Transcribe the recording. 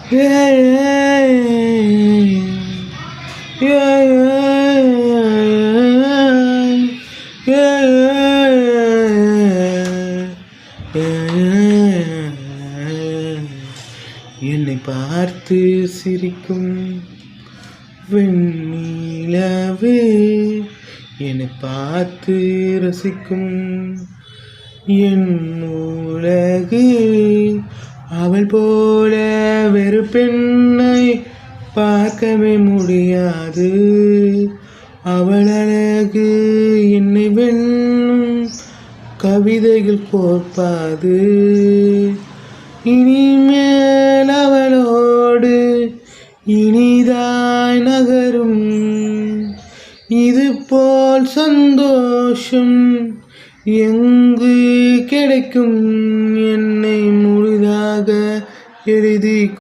என்னை பார்த்து சிரிக்கும் வெண்ணிலவே, என்னை பார்த்து ரசிக்கும் என் உலகு. அவள் போல வெறு பெண்ணை பார்க்கவே முடியாது. அவள் அழகு என்னை வெல்லும் கவிதைகள் கோர்ப்பாது. இனிமேல் அவளோடு இனிதாய் நகரும். இது போல் சந்தோஷம் எங்கு கிடைக்கும்? என்னை முழுதாக எழுதி